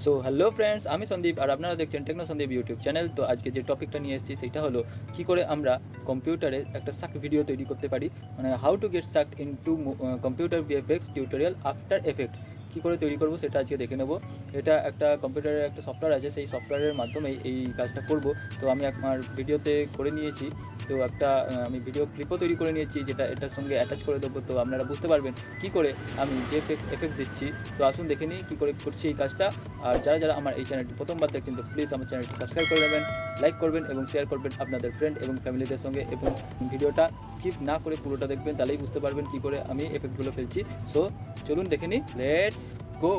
So hello friends, আমি সন্দীপ আর আপনারা দেখছেন টেকনো সন্দীপ ইউটিউব চ্যানেল। তো আজকে যে টপিকটা নিয়ে এসেছি সেটা হলো কী করে আমরা কম্পিউটারে একটা সাক ভিডিও তৈরি করতে পারি, মানে how to get sucked into computer VFX tutorial after effect. কী করে তৈরি করবো সেটা আজকে দেখে নেব। এটা একটা কম্পিউটারের একটা সফটওয়্যার আছে, সেই সফটওয়্যারের মাধ্যমে এই কাজটা করব। তো আমি আমার ভিডিওতে করে নিয়েছি, তো একটা আমি ভিডিও ক্লিপও তৈরি করে নিয়েছি যেটা এটার সঙ্গে অ্যাটাচ করে দেবো। তো আপনারা বুঝতে পারবেন কী করে আমি ভিএফএক্স এফেক্ট দিচ্ছি। তো আসুন দেখে নিই কী করে করছি এই কাজটা। আর যারা আমার এই চ্যানেলটি প্রথমবার দেখছেন তো প্লিজ আমার চ্যানেলটি সাবস্ক্রাইব করে দেবেন, লাইক করবেন এবং শেয়ার করবেন আপনাদের ফ্রেন্ড এবং ফ্যামিলিদের সঙ্গে, এবং ভিডিওটা স্কিপ না করে পুরোটা দেখবেন, তাহলেই বুঝতে পারবেন কী করে আমি এফেক্টগুলো ফেলছি। সো চলুন দেখে নিই, লেটস গো।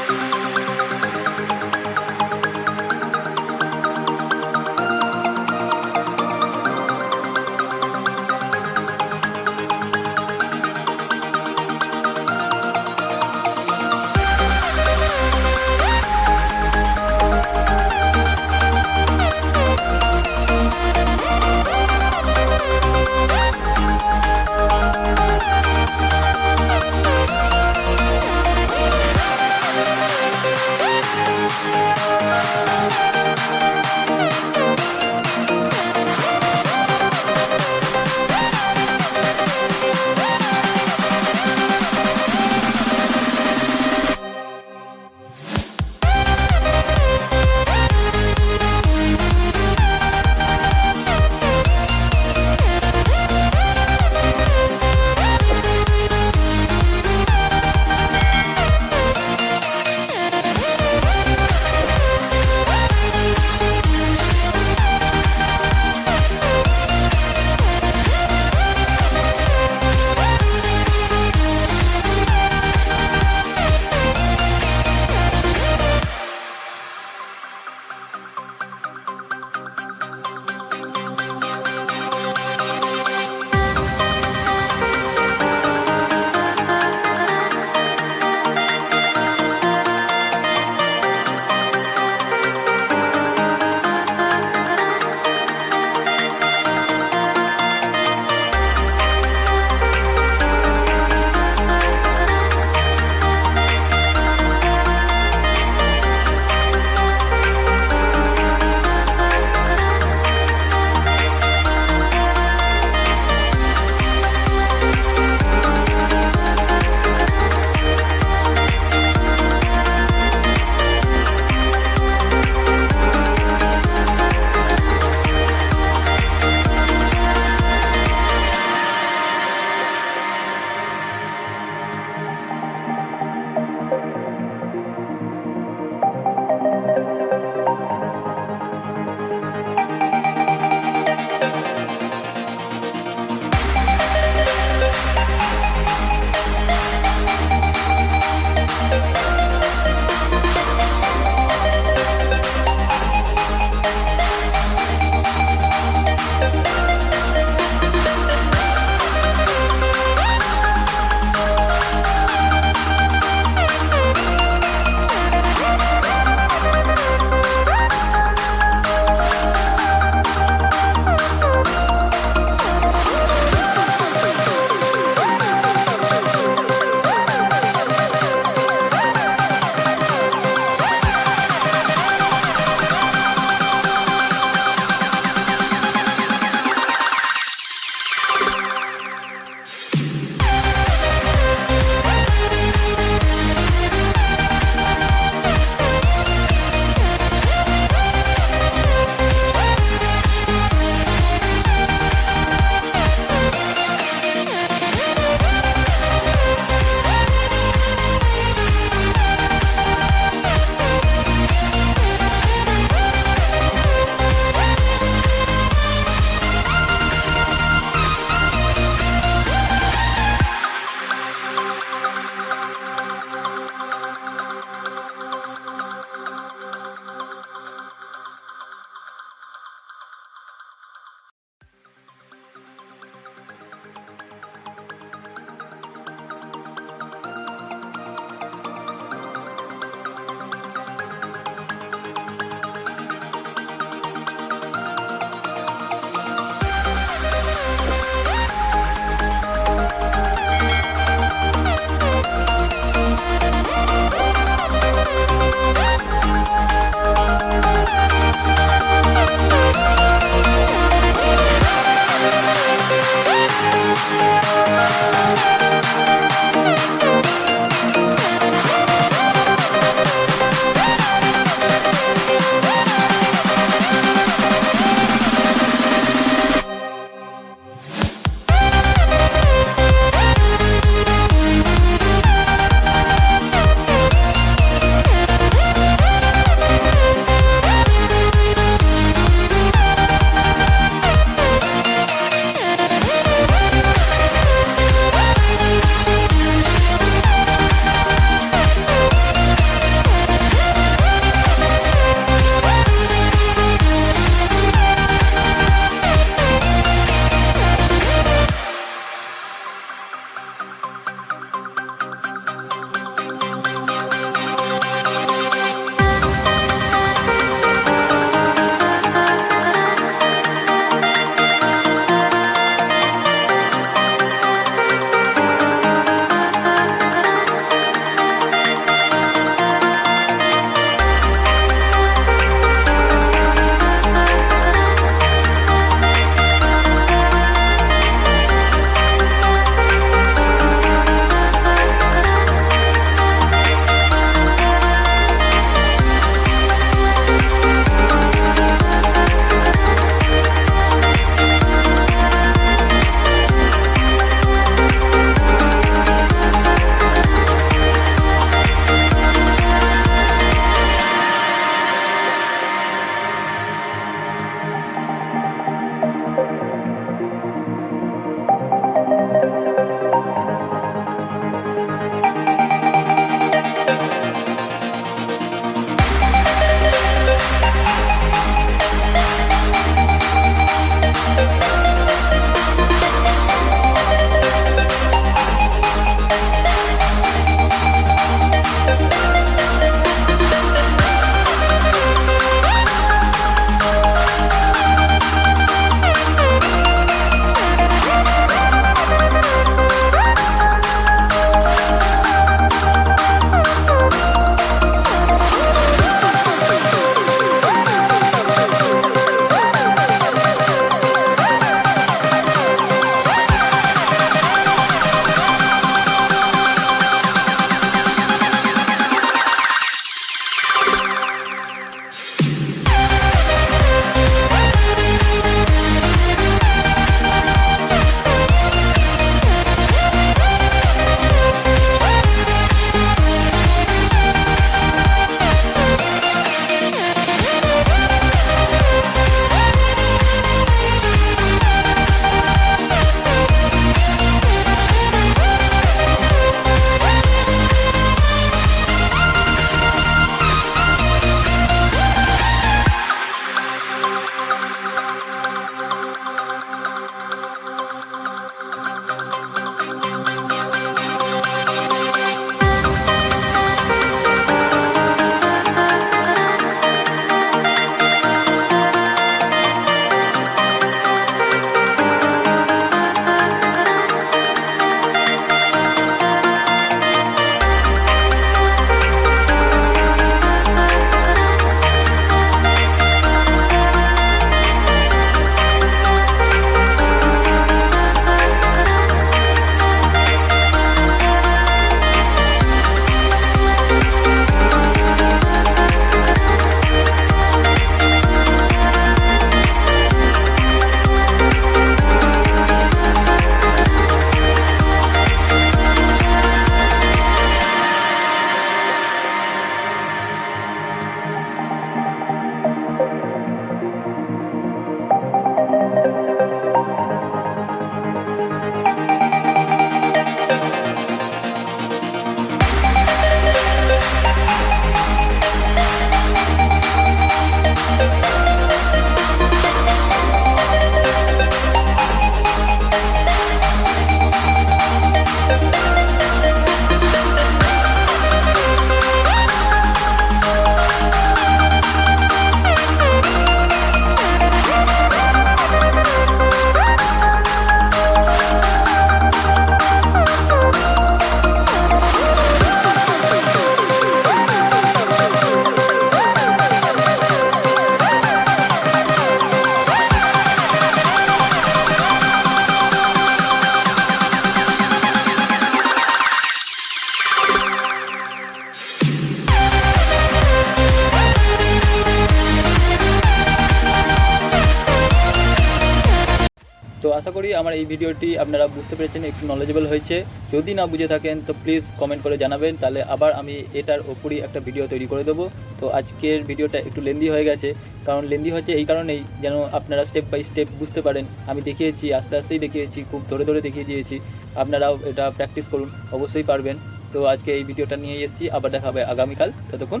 তো আশা করি আমার এই ভিডিওটি আপনারা বুঝতে পেরেছেন, একটু নলেজেবল হয়েছে। যদি না বুঝে থাকেন তো প্লিজ কমেন্ট করে জানাবেন, তাহলে আবার আমি এটার ওপরই একটা ভিডিও তৈরি করে দেবো। তো আজকের ভিডিওটা একটু লেন্দি হয়ে গেছে, কারণ লেন্দি হচ্ছে এই কারণেই যেন আপনারা স্টেপ বাই স্টেপ বুঝতে পারেন। আমি দেখিয়েছি, আস্তে আস্তেই দেখিয়েছি, খুব ধরে ধরে দেখিয়ে দিয়েছি। আপনারাও এটা প্র্যাকটিস করুন, অবশ্যই পারবেন। তো আজকে এই ভিডিওটা নিয়ে এসেছি, আবার দেখা হবে আগামীকাল। ততক্ষণ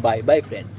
বাই বাই ফ্রেন্ডস।